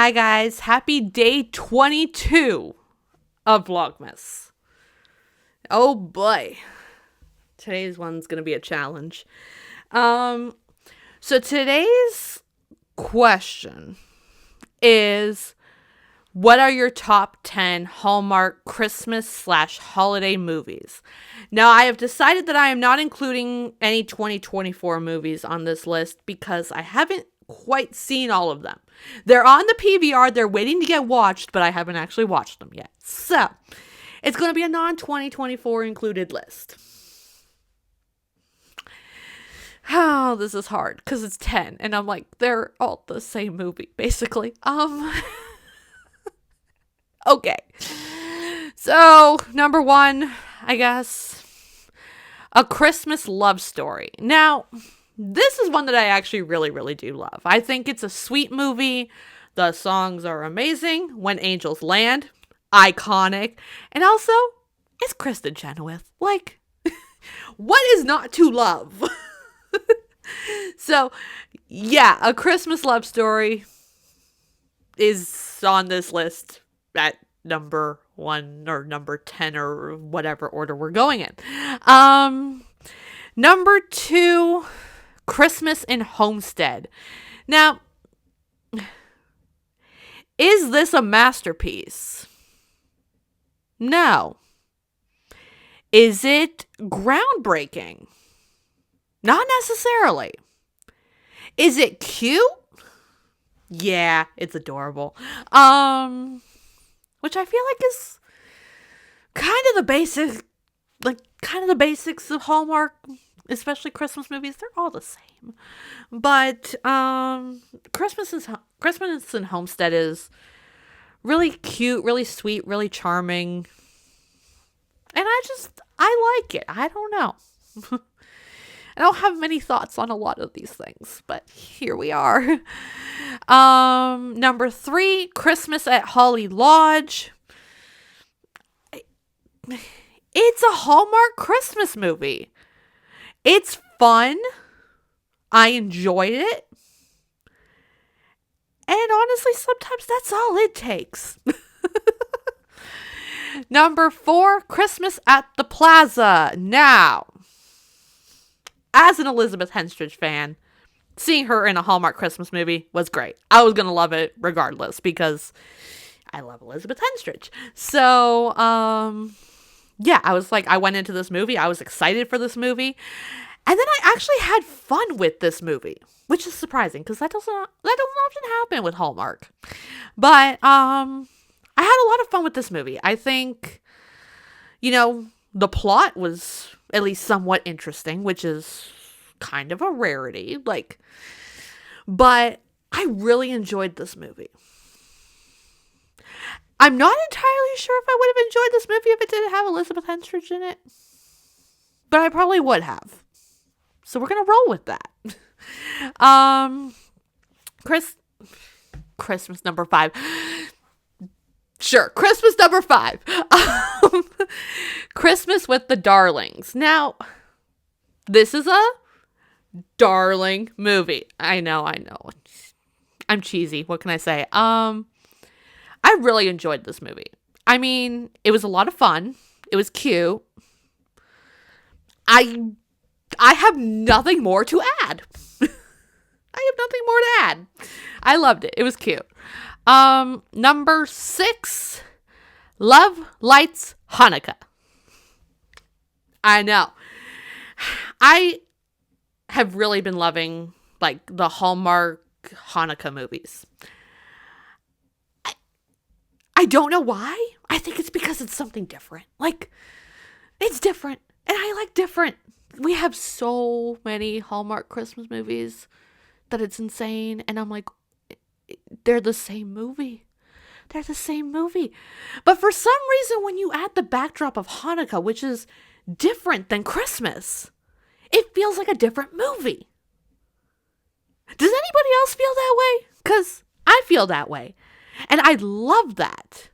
Hi guys, happy day 22 of Vlogmas. Oh boy, today's one's gonna be a challenge. So today's question is, what are your top 10 Hallmark Christmas/holiday movies? Now, I have decided that I am not including any 2024 movies on this list because I haven't quite seen all of them. They're on the PVR, they're waiting to get watched, but I haven't actually watched them yet. So, it's going to be a non-2024 included list. Oh, this is hard because it's 10 and I'm like, they're all the same movie, basically. Okay. So, number 1, I guess, A Christmas Love Story. Now, this is one that I actually really do love. I think it's a sweet movie. The songs are amazing. When Angels Land, iconic. And also, it's Kristen Chenoweth. Like, what is not to love? So, yeah, A Christmas Love Story is on this list at number 1 or number 10 or whatever order we're going in. Number 2, Christmas in Homestead. Now, is this a masterpiece? No. Is it groundbreaking? Not necessarily. Is it cute? Yeah, it's adorable. Which I feel like is kind of the basics of Hallmark, especially Christmas movies. They're all the same. But Christmas in Homestead is really cute, really sweet, really charming. And I like it. I don't know. I don't have many thoughts on a lot of these things, but here we are. Number 3, Christmas at Holly Lodge. It's a Hallmark Christmas movie. It's fun. I enjoyed it. And honestly, sometimes that's all it takes. Number 4, Christmas at the Plaza. Now, as an Elizabeth Henstridge fan, seeing her in a Hallmark Christmas movie was great. I was going to love it regardless because I love Elizabeth Henstridge. So, yeah, I went into this movie. I was excited for this movie. And then I actually had fun with this movie, which is surprising because that doesn't often happen with Hallmark. But, I had a lot of fun with this movie. I think, the plot was at least somewhat interesting, which is kind of a rarity. But I really enjoyed this movie. I'm not entirely sure if I would have enjoyed this movie if it didn't have Elizabeth Henstridge in it. But I probably would have. So we're going to roll with that. Christmas number 5. Sure, Christmas number 5. Christmas with the Darlings. Now, this is a darling movie. I know. I'm cheesy. What can I say? I really enjoyed this movie. I mean, it was a lot of fun. It was cute. I have nothing more to add. I loved it. It was cute. Number 6, Love Lights Hanukkah. I know. I have really been loving the Hallmark Hanukkah movies. I don't know why. I think it's because it's something different. It's different. And I like different. We have so many Hallmark Christmas movies that it's insane. And I'm like, they're the same movie. But for some reason, when you add the backdrop of Hanukkah, which is different than Christmas, it feels like a different movie. Does anybody else feel that way? Because I feel that way. And I love that.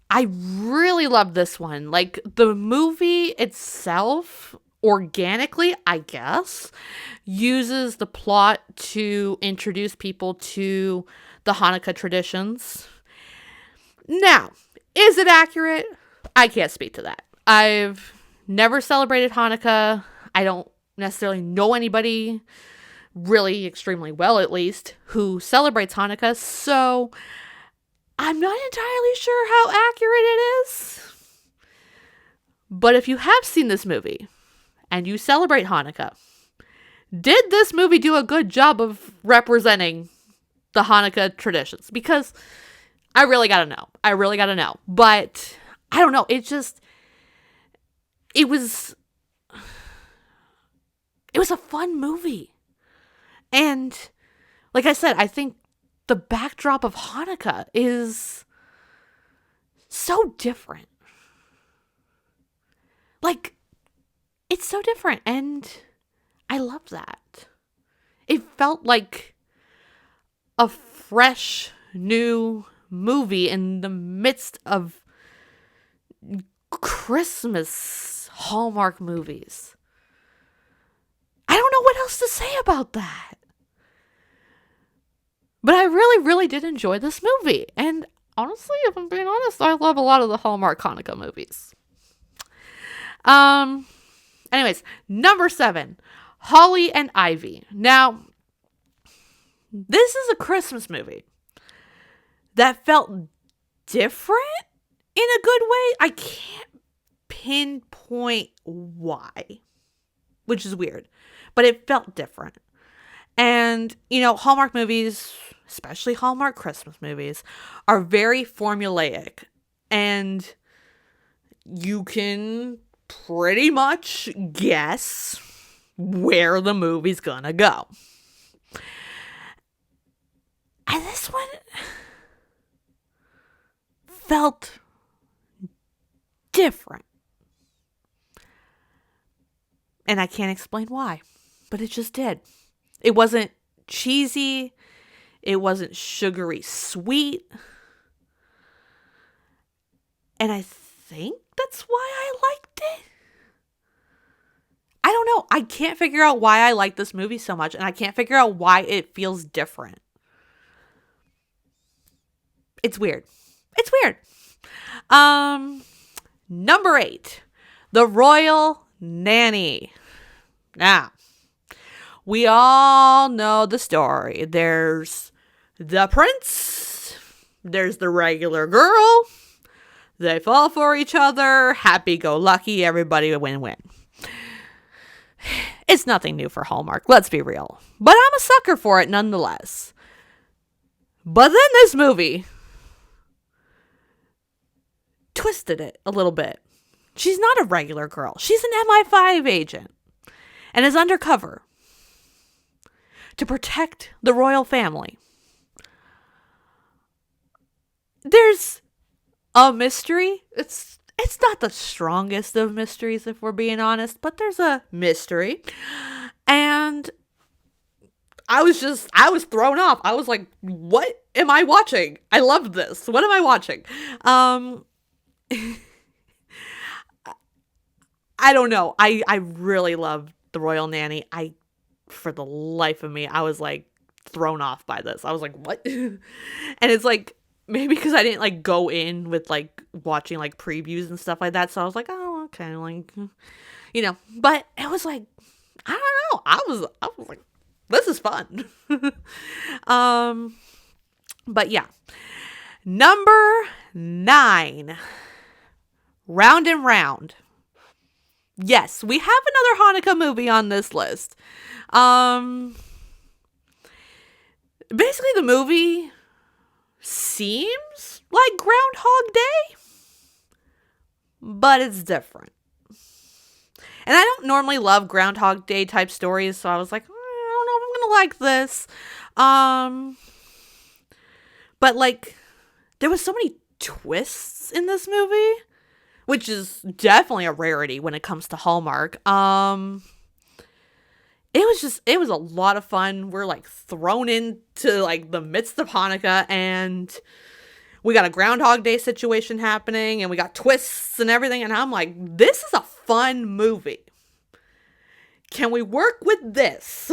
I really love this one. The movie itself, organically, I guess, uses the plot to introduce people to the Hanukkah traditions. Now, is it accurate? I can't speak to that. I've never celebrated Hanukkah. I don't necessarily know anybody, really extremely well at least, who celebrates Hanukkah, so I'm not entirely sure how accurate it is. But if you have seen this movie and you celebrate Hanukkah, did this movie do a good job of representing the Hanukkah traditions? Because I really gotta know. But I don't know. It was a fun movie. And like I said, I think the backdrop of Hanukkah is so different. Like, it's so different. And I love that. It felt like a fresh, new movie in the midst of Christmas Hallmark movies. I don't know what else to say about that. But I really, really did enjoy this movie. And honestly, if I'm being honest, I love a lot of the Hallmark Hanukkah movies. Anyways, number 7, Holly and Ivy. Now, this is a Christmas movie that felt different in a good way. I can't pinpoint why, which is weird, but it felt different. And, Hallmark movies, especially Hallmark Christmas movies, are very formulaic. And you can pretty much guess where the movie's gonna go. And this one felt different. And I can't explain why, but it just did. It wasn't cheesy. It wasn't sugary sweet. And I think that's why I liked it. I don't know. I can't figure out why I like this movie so much, and I can't figure out why it feels different. It's weird. Number 8, The Royal Nanny. Now, we all know the story. There's the prince. There's the regular girl. They fall for each other. Happy-go-lucky. Everybody win-win. It's nothing new for Hallmark. Let's be real. But I'm a sucker for it nonetheless. But then this movie twisted it a little bit. She's not a regular girl. She's an MI5 agent and is undercover to protect the royal family. There's a mystery. It's not the strongest of mysteries, if we're being honest, but there's a mystery. And I was thrown off. I was like, what am I watching? I love this. What am I watching? I don't know. I really love The Royal Nanny. For the life of me, I was like thrown off by this. I was like, what? And it's like, maybe because I didn't go in with watching previews and stuff like that. So I was like, oh, okay. But it was like, I don't know. I was like, this is fun. But yeah. Number 9, Round and Round. Yes, we have another Hanukkah movie on this list. Basically the movie seems like Groundhog Day, but it's different. And I don't normally love Groundhog Day type stories, so I was like, I don't know if I'm gonna like this. But there was so many twists in this movie, which is definitely a rarity when it comes to Hallmark. It was a lot of fun. We're thrown into the midst of Hanukkah, and we got a Groundhog Day situation happening, and we got twists and everything. And I'm like, this is a fun movie. Can we work with this?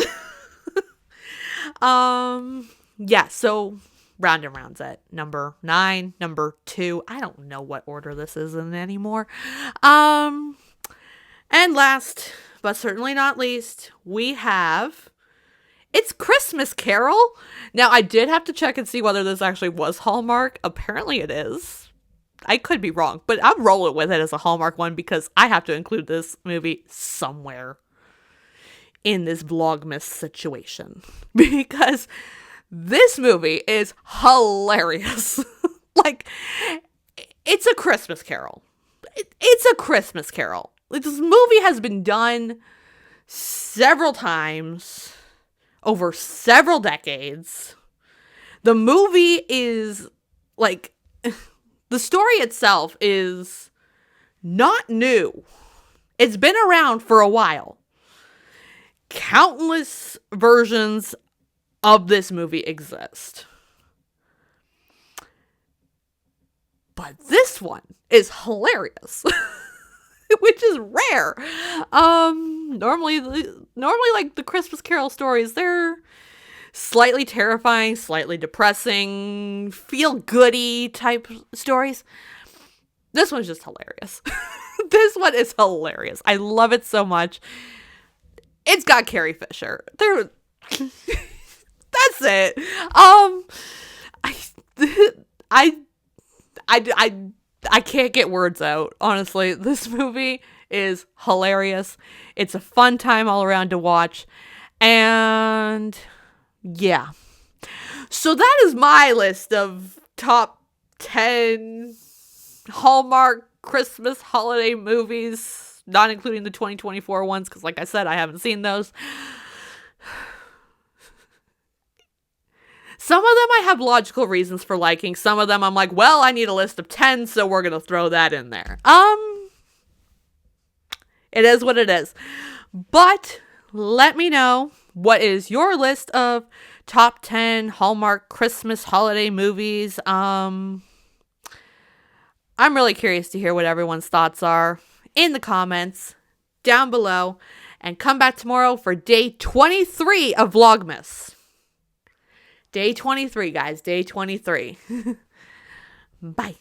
Yeah, so Round and Round's at number 9, number 2. I don't know what order this is in anymore. And last, but certainly not least, we have It's Christmas Carol. Now, I did have to check and see whether this actually was Hallmark. Apparently it is. I could be wrong, but I'm rolling with it as a Hallmark one because I have to include this movie somewhere in this Vlogmas situation. Because this movie is hilarious. Like, it's a Christmas Carol. It's a Christmas Carol. This movie has been done several times over several decades. The movie is, like, the story itself is not new. It's been around for a while. Countless versions of this movie exist. But this one is hilarious. Which is rare. Normally like the Christmas Carol stories, they're slightly terrifying, slightly depressing, feel-goody type stories. This one's just hilarious. This one is hilarious. I love it so much. It's got Carrie Fisher. That's it. I can't get words out, honestly. This movie is hilarious. It's a fun time all around to watch. And yeah. So that is my list of top 10 Hallmark Christmas holiday movies, not including the 2024 ones, because like I said, I haven't seen those. Some of them I have logical reasons for liking. Some of them I'm like, well, I need a list of 10, so we're going to throw that in there. It is what it is. But let me know, what is your list of top 10 Hallmark Christmas holiday movies? I'm really curious to hear what everyone's thoughts are in the comments down below. And come back tomorrow for day 23 of Vlogmas. Day 23, guys. Day 23. Bye.